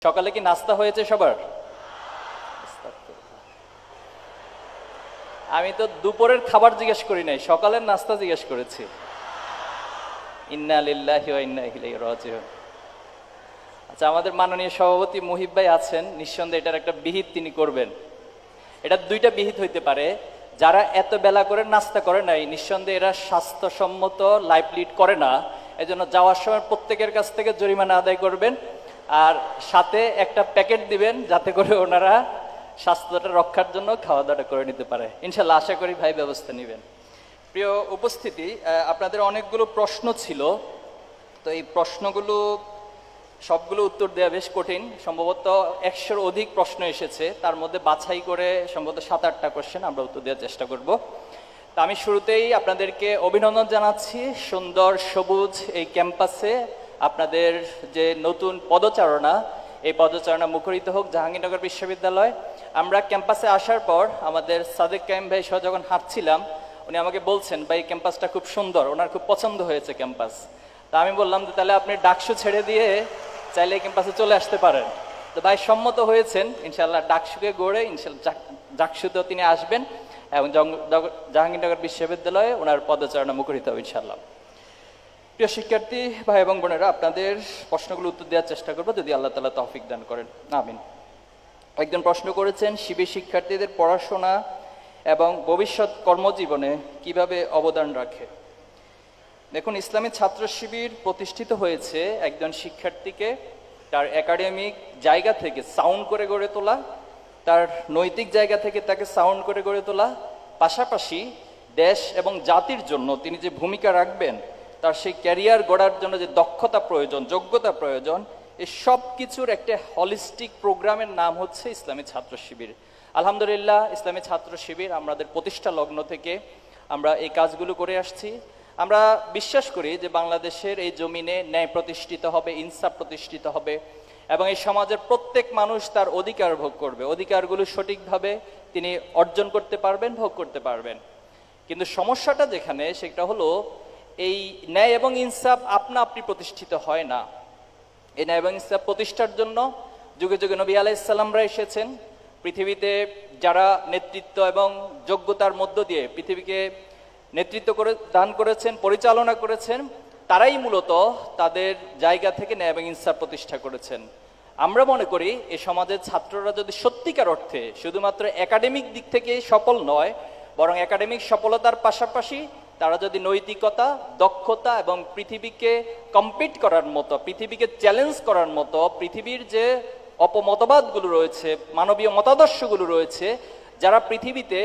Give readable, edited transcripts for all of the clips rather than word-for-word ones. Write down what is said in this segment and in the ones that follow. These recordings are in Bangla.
সকালে কি নাস্তা হয়েছে সবার? আমি তো দুপুরের খাবার জিজ্ঞেস করি নাই, সকালের নাস্তা জিজ্ঞেস করেছি। ইন্না লিল্লাহি ওয়া ইন্না ইলাইহি রাজিউন। আচ্ছা, আমাদের মাননীয় সভাপতি মুহিব ভাই আছেন, নিঃসন্দেহে এটার একটা বিহিত তিনি করবেন। এটা দুইটা বিহিত হইতে পারে। যারা এত বেলা করে নাস্তা করে নাই, নিঃসন্দেহে এরা স্বাস্থ্যসম্মত লাইফ লিড করে না। এজন্য যাওয়ার সময় প্রত্যেকের কাছ থেকে জরিমানা আদায় করবেন, আর সাথে একটা প্যাকেট দিবেন যাতে করে ওনারা স্বাস্থ্যটা রক্ষার জন্য খাওয়া দাওয়াটা করে নিতে পারে। ইনশাল্লাহ আশা করি ভাই ব্যবস্থা নেবেন। প্রিয় উপস্থিতি, আপনাদের অনেকগুলো প্রশ্ন ছিল, তো এই প্রশ্নগুলো সবগুলো উত্তর দেওয়া বেশ কঠিন। সম্ভবত 100-র অধিক প্রশ্ন এসেছে, তার মধ্যে বাছাই করে সম্ভবত 7-8টা কোশ্চেন আমরা উত্তর দেওয়ার চেষ্টা করব। তা আমি শুরুতেই আপনাদেরকে অভিনন্দন জানাচ্ছি। সুন্দর সবুজ এই ক্যাম্পাসে আপনাদের যে নতুন পদচারণা, এই পদচারণা মুখরিত হোক জাহাঙ্গীরনগর বিশ্ববিদ্যালয়। আমরা ক্যাম্পাসে আসার পর আমাদের সাদেক কাইম ভাই সহ যখন হাঁটছিলাম, উনি আমাকে বলছেন ভাই ক্যাম্পাসটা খুব সুন্দর, ওনার খুব পছন্দ হয়েছে ক্যাম্পাস। তা আমি বললাম যে তাহলে আপনি ডাকসু ছেড়ে দিয়ে চাইলে ক্যাম্পাসে চলে আসতে পারেন। তো ভাই সম্মত হয়েছেন, ইনশাল্লাহ ডাকসুকে গড়ে ইনশাল্লাহ ডাকসুতেও তিনি আসবেন এবং জাহাঙ্গীরনগর বিশ্ববিদ্যালয়ে ওনার পদচারণা মুখরিত হবে ইনশাল্লাহ। প্রিয় শিক্ষার্থী ভাই এবং বোনেরা, আপনাদের প্রশ্নগুলো উত্তর দেওয়ার চেষ্টা করবো যদি আল্লাহ তাআলা তৌফিক দান করেন, আমিন। একজন প্রশ্ন করেছেন, শিবির শিক্ষার্থীদের পড়াশোনা এবং ভবিষ্যৎ কর্মজীবনে কিভাবে অবদান রাখে। দেখুন, ইসলামী ছাত্র শিবির প্রতিষ্ঠিত হয়েছে একজন শিক্ষার্থীকে তার একাডেমিক জায়গা থেকে সাউন্ড করে গড়ে তোলা, তার নৈতিক জায়গা থেকে তাকে সাউন্ড করে গড়ে তোলা, পাশাপাশি দেশ এবং জাতির জন্য তিনি যে ভূমিকা রাখবেন, তার সেই ক্যারিয়ার গড়ার জন্য যে দক্ষতা প্রয়োজন, যোগ্যতা প্রয়োজন, এই সব কিছুর একটা হলিস্টিক প্রোগ্রামের নাম হচ্ছে ইসলামী ছাত্র শিবির। আলহামদুলিল্লাহ, ইসলামী ছাত্র শিবির আমাদের প্রতিষ্ঠা লগ্ন থেকে আমরা এই কাজগুলো করে আসছি। আমরা বিশ্বাস করি যে বাংলাদেশের এই জমিনে ন্যায় প্রতিষ্ঠিত হবে, ইনসাফ প্রতিষ্ঠিত হবে এবং এই সমাজের প্রত্যেক মানুষ তার অধিকার ভোগ করবে, অধিকারগুলো সঠিকভাবে তিনি অর্জন করতে পারবেন, ভোগ করতে পারবেন। কিন্তু সমস্যাটা যেখানে, সেটা হলো এই ন্যায় এবং ইনসাফ আপনা আপনি প্রতিষ্ঠিত হয় না। এই ন্যায় এবং ইনসাফ প্রতিষ্ঠার জন্য যুগে যুগে নবী আলাইহিস সালামরা এসেছেন। পৃথিবীতে যারা নেতৃত্ব এবং যোগ্যতার মধ্য দিয়ে পৃথিবীকে নেতৃত্ব করে দান করেছেন, পরিচালনা করেছেন, তারাই মূলত তাদের জায়গা থেকে ন্যায় এবং ইনসাফ প্রতিষ্ঠা করেছেন। আমরা মনে করি এই সমাজের ছাত্ররা যদি সত্যিকার অর্থে শুধুমাত্র একাডেমিক দিক থেকে সফল নয়, বরং একাডেমিক সফলতার পাশাপাশি তারা যদি নৈতিকতা, দক্ষতা এবং পৃথিবীকে কম্পিট করার মতো, পৃথিবীকে চ্যালেঞ্জ করার মতো, পৃথিবীর যে অপমতবাদগুলো রয়েছে, মানবীয় মতাদর্শগুলো রয়েছে, যারা পৃথিবীতে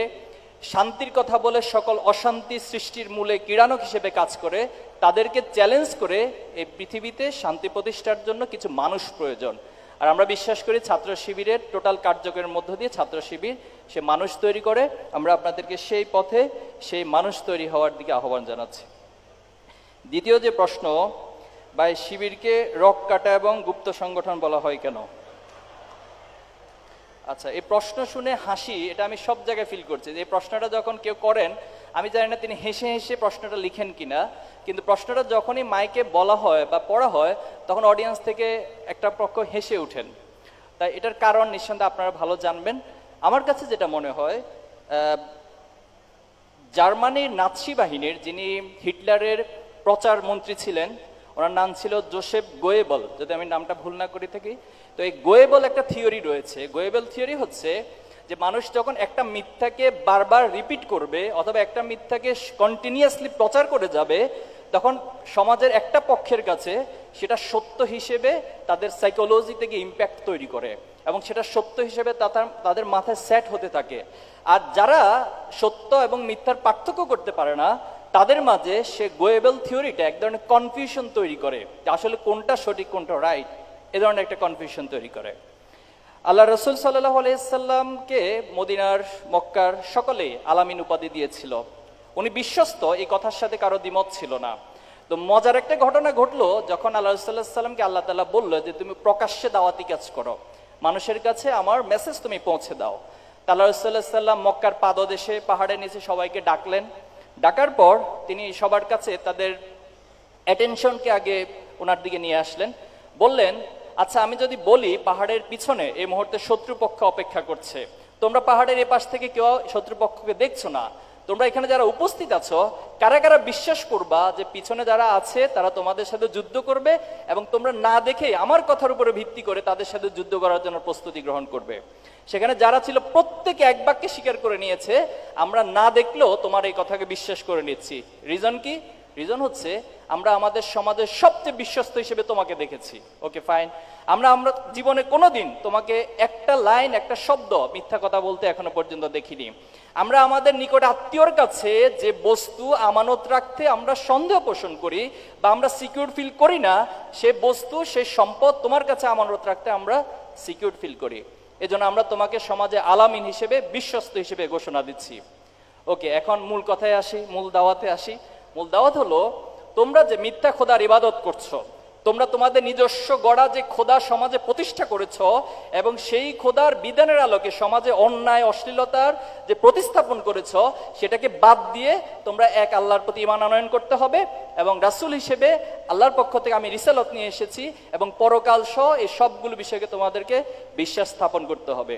শান্তির কথা বলে সকল অশান্তি সৃষ্টির মূলে কীড়ানক হিসেবে কাজ করে, তাদেরকে চ্যালেঞ্জ করে এই পৃথিবীতে শান্তি প্রতিষ্ঠার জন্য কিছু মানুষ প্রয়োজন। আর আমরা বিশ্বাস করি ছাত্র শিবিরের টোটাল কার্যক্রমের মধ্য দিয়ে ছাত্র শিবির সে মানুষ তৈরি করে। আমরা আপনাদেরকে সেই পথে, সেই মানুষ তৈরি হওয়ার দিকে আহ্বান জানাচ্ছি। দ্বিতীয় যে প্রশ্ন, বা শিবিরকে রক কাটা এবং গুপ্ত সংগঠন বলা হয় কেন? আচ্ছা, এই প্রশ্ন শুনে হাসি, এটা আমি সব জায়গায় ফিল করছি। এই প্রশ্নটা যখন কেউ করেন, আমি জানি না তিনি হেসে হেসে প্রশ্নটা লিখেন কিনা, কিন্তু প্রশ্নটা যখনই মাইকে বলা হয় বা পড়া হয়, তখন অডিয়েন্স থেকে একটা পক্ষ হেসে উঠেন। তাই এটার কারণ নিঃসন্দেহে আপনারা ভালো জানবেন। আমার কাছে যেটা মনে হয়, জার্মানির নাৎসি বাহিনীর যিনি হিটলারের প্রচার মন্ত্রী ছিলেন, ওনার নাম ছিল জোসেফ গোয়েবল, যদি আমি নামটা ভুল না করে থাকি। তো এই গোয়েবল একটা থিওরি রয়েছে। গোয়েবল থিওরি হচ্ছে যে মানুষ যখন একটা মিথ্যাকে বারবার রিপিট করবে অথবা একটা মিথ্যাকে কন্টিনিউয়াসলি প্রচার করে যাবে, তখন সমাজের একটা পক্ষের কাছে সেটা সত্য হিসেবে তাদের সাইকোলজিতে গিয়ে ইম্প্যাক্ট তৈরি করে এবং সেটা সত্য হিসেবে তাদের মাথায় সেট হতে থাকে। আর যারা সত্য এবং মিথ্যার পার্থক্য করতে পারে না, তাদের মাঝে সে গোয়েবল থিওরিটা এক ধরনের কনফিউশন তৈরি করে যে আসলে কোনটা সঠিক কোনটা রাইট, এ ধরনের একটা কনফিউশন তৈরি করে। আল্লাহ রসুল সাল্লাল্লাহু আলাইহি সাল্লামকে মদিনার, মক্কার সকলে আলামিন উপাধি দিয়েছিল। উনি বিশ্বস্ত, এই কথার সাথে কারো দ্বিমত ছিল না। তো মজার একটা ঘটনা ঘটলো, যখন আল্লাহ সাল্লাল্লাহু সাল্লামকে আল্লাহ তাআলা বললো যে তুমি প্রকাশ্যে দাওয়াতি কাজ করো, মানুষের কাছে আমার মেসেজ তুমি পৌঁছে দাও। আল্লাহ সাল্লাল্লাহু সাল্লাম মক্কার পাদদেশে পাহাড়ের নিচে সবাইকে ডাকলেন। ডাকার পর তিনি সবার কাছে তাদের অ্যাটেনশনকে আগে ওনার দিকে নিয়ে আসলেন, বললেন আচ্ছা আমি যদি বলি পাহাড়ের পিছনে এই মুহূর্তে শত্রুপক্ষ অপেক্ষা করছে, তোমরা পাহাড়ের এ পাশ থেকে কেউ শত্রুপক্ষকে দেখছো না, তোমরা এখানে যারা উপস্থিত আছো কারা কারা বিশ্বাস করবা যে পিছনে যারা আছে তারা তোমাদের সাথে যুদ্ধ করবে এবং তোমরা না দেখে আমার কথার উপরে ভিত্তি করে তাদের সাথে যুদ্ধ করার জন্য প্রস্তুতি গ্রহণ করবে? সেখানে যারা ছিল প্রত্যেকে এক বাক্যে স্বীকার করে নিয়েছে আমরা না দেখলেও তোমার এই কথাকে বিশ্বাস করে নিচ্ছি। রিজন কি? রিজন হচ্ছে আমরা আমাদের সমাজের সবচেয়ে বিশ্বস্ত হিসেবে তোমাকে দেখেছি। ওকে ফাইন, আমরা জীবনে কোনোদিন তোমাকে একটা লাইন একটা শব্দ মিথ্যা কথা বলতে এখনো পর্যন্ত দেখিনি। আমরা আমাদের নিকট আত্মীয়র কাছে যে বস্তু আমানত রাখতে আমরা সন্দেহ পোষণ করি বা আমরা সিকিউর ফিল করি না, সে বস্তু সে সম্পদ তোমার কাছে আমানত রাখতে আমরা সিকিউর ফিল করি। এজন্য আমরা তোমাকে সমাজে আলামিন হিসেবে বিশ্বস্ত হিসেবে ঘোষণা দিচ্ছি। ওকে, এখন মূল কথায় আসি, মূল দাওয়াতে আসি। মূল দাওয়াত হলো তোমরা যে মিথ্যা খোদার ইবাদত করছো, তোমরা তোমাদের নিজস্ব গড়া যে খোদা সমাজে প্রতিষ্ঠা করেছো এবং সেই খোদার বিধানের আলোকে সমাজে অন্যায় অশ্লীলতার যে প্রতিস্থাপন করেছো সেটাকে বাদ দিয়ে তোমরা এক আল্লাহর প্রতি ঈমান আনয়ন করতে হবে এবং রাসূল হিসেবে আল্লাহর পক্ষ থেকে আমি রিসালাত নিয়ে এসেছি এবং পরকাল সহ এই সবগুলো বিষয়কে তোমাদেরকে বিশ্বাস স্থাপন করতে হবে।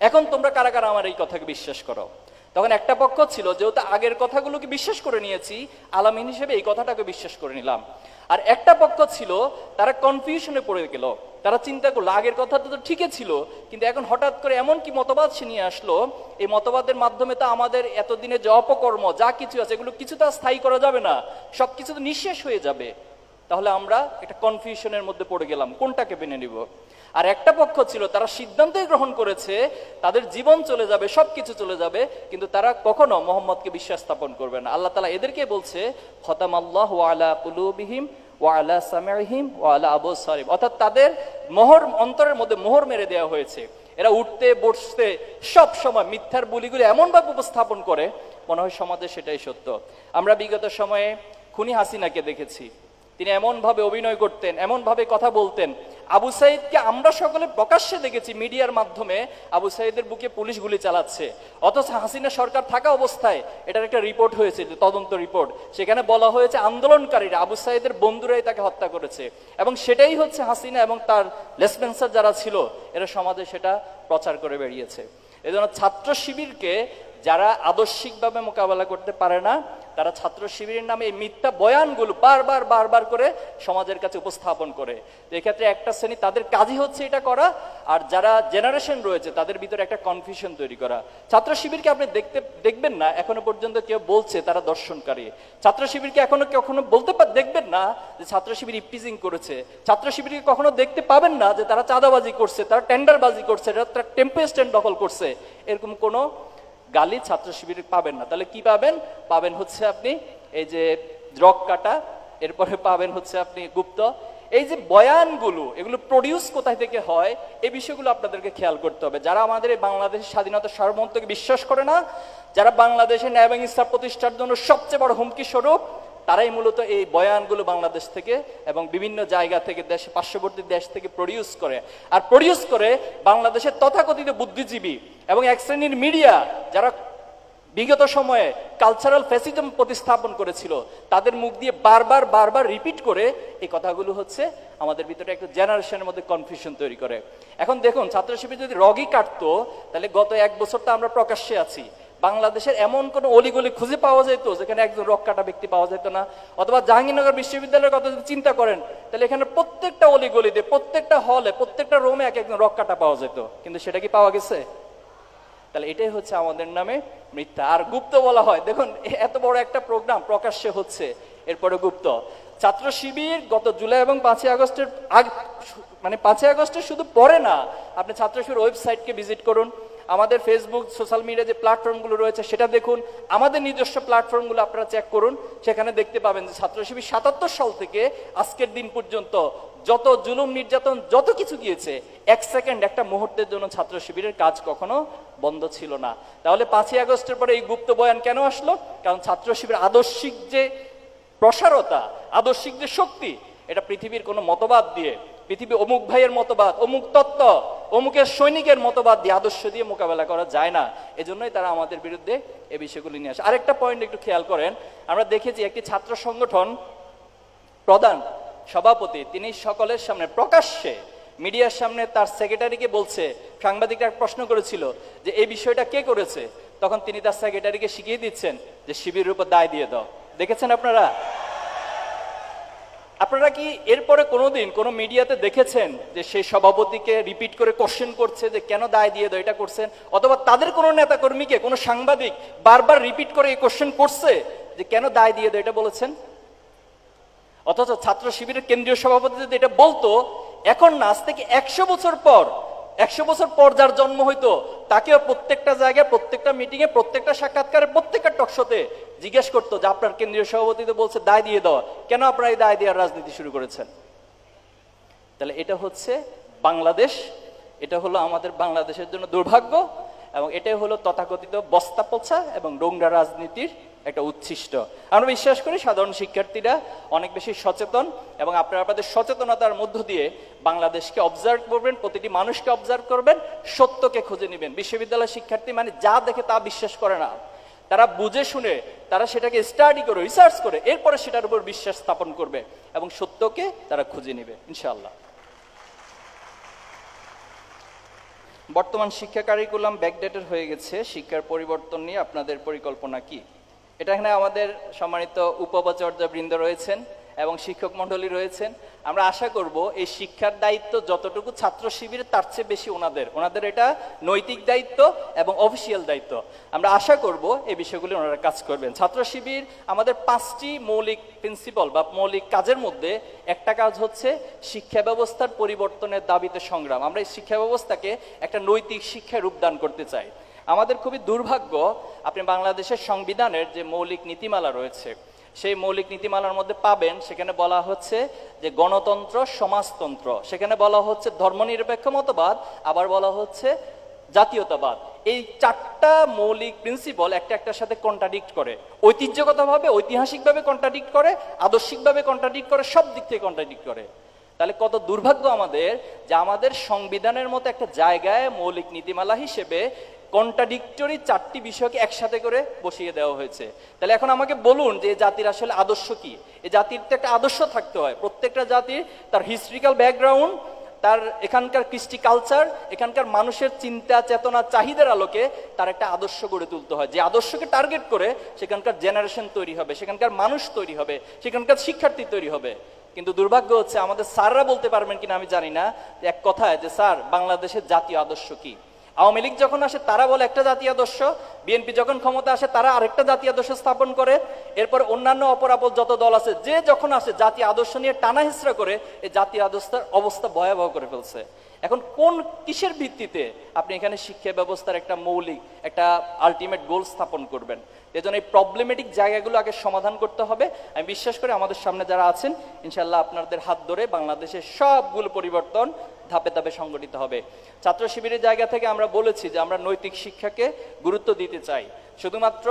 এখন তোমরা কারা কারা আমার এই কথাকে বিশ্বাস করো? তখন একটা পক্ষ ছিল যেহেতু আগের কথাগুলোকে বিশ্বাস করে নিয়েছি আলামিন হিসেবে এই কথাটাকে বিশ্বাস করে নিলাম, আর একটা পক্ষ ছিল তারা কনফিউশনে পড়ে গেল। তারা চিন্তা করলো আগের কথাটা তো ঠিকই ছিল, কিন্তু এখন হঠাৎ করে এমন কি মতবাদ সে নিয়ে আসলো, এই মতবাদের মাধ্যমে তো আমাদের এতদিনে যে অপকর্ম যা কিছু আছে এগুলো কিছু তো স্থায়ী করা যাবে না, সবকিছু তো নিঃশেষ হয়ে যাবে। তাহলে আমরা একটা কনফিউশনের মধ্যে পড়ে গেলাম কোনটাকে মেনে নিব। আর একটা পক্ষ ছিল তারা সিদ্ধান্তই গ্রহণ করেছে তাদের জীবন চলে যাবে, সবকিছু চলে যাবে, কিন্তু তারা কখনো মোহাম্মদকে বিশ্বাস স্থাপন করবে না। আল্লাহ তাআলা এদেরকে বলছে খতামাল্লাহু আলা কুলুবিহিম ওয়া আলা সামিইহিম ওয়া আলা আবসারিহিম, অর্থাৎ তাদের অন্তরের মধ্যে মোহর মেরে দেওয়া হয়েছে। এরা উঠতে বসতে সব সময় মিথ্যার বলিগুলি এমনভাবে উপস্থাপন করে মনে হয় সমাজে সেটাই সত্য। আমরা বিগত সময়ে খুনি হাসিনাকে দেখেছি, তিনি এমনভাবে অভিনয় করতেন, এমনভাবে কথা বলতেন। আবু সাইদকে আমরা সকলে প্রকাশ্যে দেখেছি মিডিয়ার মাধ্যমে আবু সাইদের বুকে পুলিশ গুলি চালাচ্ছে, অথচ হাসিনা সরকার থাকা অবস্থায় এটার একটা রিপোর্ট হয়েছে, তদন্ত রিপোর্ট, সেখানে বলা হয়েছে আন্দোলনকারীরা আবু সাইদের বন্ধুরাই তাকে হত্যা করেছে এবং সেটাই হচ্ছে হাসিনা এবং তার লেসপেন্সার যারা ছিল এরা সমাজে সেটা প্রচার করে বেরিয়েছে। এজন্য ছাত্র শিবিরকে যারা আদর্শিকভাবে মোকাবেলা করতে পারে না তারা ছাত্র শিবিরের নামে এই মিথ্যা বয়ানগুলো বারবার বারবার করে সমাজের কাছে উপস্থাপন করে। এক্ষেত্রে একটা শ্রেণী তাদের কাজই হচ্ছে এটা করা, আর যারা জেনারেশন রয়েছে তাদের ভিতরে একটা কনফিউশন তৈরি করা। ছাত্র শিবিরকে আপনি দেখবেন না এখনো পর্যন্ত কেউ বলছে তারা দর্শনকারী। ছাত্র শিবিরকে কখনো দেখবেন না যে ছাত্র শিবির ইপটিজিং করেছে। ছাত্র শিবিরকে কখনো দেখতে পাবেন না যে তারা চাঁদাবাজি করছে, তারা টেন্ডারবাজি করছে, তারা টেম্পো স্ট্যান্ড দখল করছে। এরকম কোনো গালি ছাত্র শিবিরে পাবেন না। তাহলে কি পাবেন? পাবেন হচ্ছে আপনি এই যে রক কাটা, এরপরে পাবেন হচ্ছে আপনি গুপ্ত। এই যে বয়ানগুলো এগুলো প্রডিউস কোথায় থেকে হয় এই বিষয়গুলো আপনাদেরকে খেয়াল করতে হবে। যারা আমাদের এই বাংলাদেশের স্বাধীনতা সার্বভৌমত্বকে বিশ্বাস করে না, যারা বাংলাদেশের ন্যায় এবং ইনসাফ প্রতিষ্ঠার জন্য সবচেয়ে বড় হুমকি স্বরূপ, তারাই মূলত এই বয়ানগুলো বাংলাদেশ থেকে এবং বিভিন্ন জায়গা থেকে দেশে পার্শ্ববর্তী দেশ থেকে প্রডিউস করে। আর প্রডিউস করে বাংলাদেশের তথাকথিত বুদ্ধিজীবী এবং এক শ্রেণীর মিডিয়া যারা বিগত সময়ে কালচারাল ফ্যাসিজম প্রতিস্থাপন করেছিল তাদের মুখ দিয়ে বারবার বারবার রিপিট করে এই কথাগুলো হচ্ছে আমাদের ভিতরে একটা জেনারেশনের মধ্যে কনফিউশন তৈরি করে। এখন দেখুন ছাত্র শিবির যদি রগই কাটতো তাহলে গত এক বছর তো আমরা প্রকাশ্যে আছি, বাংলাদেশের এমন কোন অলিগলি খুঁজে পাওয়া যেত যেখানে একজন রক কাটা ব্যক্তি পাওয়া যেত না। অথবা জাহাঙ্গীরনগর বিশ্ববিদ্যালয়ের কথা যদি চিন্তা করেন তাহলে এখানে প্রত্যেকটা অলিগলিতে প্রত্যেকটা হলে প্রত্যেকটা রুমে এক একজন রক কাটা পাওয়া যেত, কিন্তু সেটা কি পাওয়া গেছে? তাহলে এটাই হচ্ছে আমাদের নামে মিথ্যা। আর গুপ্ত বলা হয়, দেখুন এত বড় একটা প্রোগ্রাম প্রকাশ্যে হচ্ছে এরপরে গুপ্ত। ছাত্র শিবির গত জুলাই এবং 5ই আগস্টের মানে 5ই আগস্টের শুধু পরে না, আপনি ছাত্র শিবির ওয়েবসাইটকে ভিজিট করুন, আমাদের ফেসবুক সোশ্যাল মিডিয়া যে প্ল্যাটফর্মগুলো রয়েছে সেটা দেখুন, আমাদের নিজস্ব প্ল্যাটফর্মগুলো আপনারা চেক করুন, সেখানে দেখতে পাবেন যে ছাত্র শিবির 77 সাল থেকে আজকের দিন পর্যন্ত যত জুলুম নির্যাতন যত কিছু গিয়েছে, এক সেকেন্ড একটা মুহূর্তের জন্য ছাত্র শিবিরের কাজ কখনো বন্ধ ছিল না। তাহলে 5ই আগস্টের পরে এই গুপ্ত বয়ান কেন আসলো? কারণ ছাত্র শিবির আদর্শিক যে প্রসারতা, আদর্শিক যে শক্তি, এটা পৃথিবীর কোনো মতবাদ দিয়ে, পৃথিবী অমুক ভাইয়ের মতবাদ, অমুক তত্ত্ব, অমুকের সৈনিকের মতবাদ দিয়ে, আদর্শ দিয়ে মোকাবেলা করা যায় না। এজন্যই তারা আমাদের বিরুদ্ধে এই বিষয়গুলি নিয়ে আসে। আরেকটা পয়েন্ট একটু খেয়াল করেন, আমরা দেখেছি একটি ছাত্র সংগঠন প্রধান সভাপতি তিনি সকলের সামনে প্রকাশ্যে মিডিয়ার সামনে তার সেক্রেটারিকে বলছে, সাংবাদিকরা প্রশ্ন করেছিল যে এই বিষয়টা কে করেছে, তখন তিনি তার সেক্রেটারিকে শিখিয়ে দিচ্ছেন যে শিবিরের উপর দায় দিয়ে দাও। দেখেছেন আপনারা? আপনারা কি এরপরে কোনোদিন কোনো মিডিয়াতে দেখেছেন যে সেই সভাপতিকে রিপিট করে কোশ্চেন করছে যে কেন দায় দিয়ে দাও এটা করছেন, অথবা তাদের কোনো নেতাকর্মীকে কোনো সাংবাদিক বারবার রিপিট করে এই কোশ্চেন করছে যে কেন দায় দিয়ে দাও এটা বলেছেন? অথচ ছাত্র শিবিরের কেন্দ্রীয় সভাপতি যদি এটা বলতো, এখন না, আজ থেকে 100 বছর পর যার জন্ম হইতো তাকেও প্রত্যেকটা জায়গায়, প্রত্যেকটা মিটিংয়ে, প্রত্যেকটা সাক্ষাৎকারে, প্রত্যেকটা টকশোতে জিজ্ঞেস করতো যে আপনার কেন্দ্রীয় সভাপতি তো বলছে দায় দিয়ে দেওয়া, কেন আপনারা এই দায় দেওয়ার রাজনীতি শুরু করেছেন? তাহলে এটা হচ্ছে বাংলাদেশ, এটা হলো আমাদের বাংলাদেশের জন্য দুর্ভাগ্য, এবং এটাই হলো তথাকথিত বস্তা পচা এবং নোংরা রাজনীতির একটা উচ্ছিষ্ট। আমরা বিশ্বাস করি সাধারণ শিক্ষার্থীরা অনেক বেশি সচেতন, এবং আপনারা আপনাদের সচেতনতার মধ্য দিয়ে বাংলাদেশকে অবজার্ভ করবেন, প্রতিটি মানুষকে অবজার্ভ করবেন, সত্যকে খুঁজে নেবেন। বিশ্ববিদ্যালয় শিক্ষার্থী মানে যা দেখে তা বিশ্বাস করে না, তারা বুঝে শুনে তারা সেটাকে স্টাডি করে, রিসার্চ করে, এরপরে সেটার উপর বিশ্বাস স্থাপন করবে এবং সত্যকে তারা খুঁজে নেবে ইনশাআল্লাহ। বর্তমান শিক্ষা কারিকুলাম ব্যাকডেটেড হয়ে গেছে, শিক্ষার পরিবর্তন নিয়ে আপনাদের পরিকল্পনা কি? এটা এখানে আমাদের সম্মানিত উপাচার্যবৃন্দ রয়েছেন এবং শিক্ষক মণ্ডলী রয়েছেন। আমরা আশা করব এই শিক্ষার দায়িত্ব যতটুকু ছাত্র শিবিরের তার চেয়ে বেশি ওনাদের এটা নৈতিক দায়িত্ব এবং অফিসিয়াল দায়িত্ব। আমরা আশা করব এই বিষয়গুলি ওনারা কাজ করবেন। ছাত্র শিবির আমাদের 5টি মৌলিক প্রিন্সিপাল বা মৌলিক কাজের মধ্যে একটা কাজ হচ্ছে শিক্ষা ব্যবস্থার পরিবর্তনের দাবিতে সংগ্রাম। আমরা এই শিক্ষা ব্যবস্থাকে একটা নৈতিক শিক্ষায় রূপদান করতে চাই। আমাদের খুবই দুর্ভাগ্য, আপনি বাংলাদেশের সংবিধানের যে মৌলিক নীতিমালা রয়েছে সেই মৌলিক নীতিমালার মধ্যে পাবেন, সেখানে বলা হচ্ছে যে গণতন্ত্র, সমাজতন্ত্র, সেখানে বলা হচ্ছে ধর্মনিরপেক্ষ মতবাদ, আবার বলা হচ্ছে জাতীয়তাবাদ। এই 4টা মৌলিক প্রিন্সিপাল একটার সাথে কন্ট্রাডিক্ট করে, ঐতিহ্যগতভাবে, ঐতিহাসিকভাবে কন্ট্রাডিক্ট করে, আদর্শিকভাবে কন্ট্রাডিক্ট করে, সব দিক থেকে কন্ট্রাডিক্ট করে। তাহলে কত দুর্ভাগ্য আমাদের যে আমাদের সংবিধানের মতো একটা জায়গায় মৌলিক নীতিমালা হিসেবে কন্ট্রাডিক্টরি 4টি বিষয়কে একসাথে করে বসিয়ে দেওয়া হয়েছে। তাহলে এখন আমাকে বলুন যে এই জাতির আসলে আদর্শ কি? এই জাতির তো একটা আদর্শ থাকতে হয়। প্রত্যেকটা জাতির তার হিস্ট্রিক্যাল ব্যাকগ্রাউন্ড, তার এখানকার কৃষ্টি কালচার, এখানকার মানুষের চিন্তা চেতনা চাহিদার আলোকে তার একটা আদর্শ গড়ে তুলতে হয়, যে আদর্শকে টার্গেট করে সেখানকার জেনারেশন তৈরি হবে, সেখানকার মানুষ তৈরি হবে, সেখানকার শিক্ষার্থী তৈরি হবে। কিন্তু দুর্ভাগ্য হচ্ছে আমাদের স্যাররা বলতে পারবেন কিনা আমি জানি না, এক কথায় যে স্যার বাংলাদেশের জাতীয় আদর্শ কি? আওয়ামী লীগ যখন আসে তারা বলে একটা জাতীয় আদর্শ, বিএনপি যখন ক্ষমতা আসে তারা আরেকটা জাতীয় আদর্শ স্থাপন করে, এরপর অন্যান্য অপরাপর যত দল আছে যে যখন আসে জাতীয় আদর্শ নিয়ে টানা হিসরা করে এই জাতীয় আদর্শের অবস্থা ভয়াবহ করে ফেলছে। এখন কিসের ভিত্তিতে আপনি এখানে শিক্ষা ব্যবস্থার একটা মৌলিক, একটা আলটিমেট গোল স্থাপন করবেন? এজন্য এই প্রবলেমেটিক জায়গাগুলো আগে সমাধান করতে হবে। আমি বিশ্বাস করি আমাদের সামনে যারা আছেন ইনশাআল্লাহ আপনাদের হাত ধরে বাংলাদেশের সবগুলো পরিবর্তন ধাপে ধাপে সংগঠিত হবে। ছাত্র শিবিরের জায়গা থেকে আমরা বলেছি যে আমরা নৈতিক শিক্ষাকে গুরুত্ব দিতে চাই। শুধুমাত্র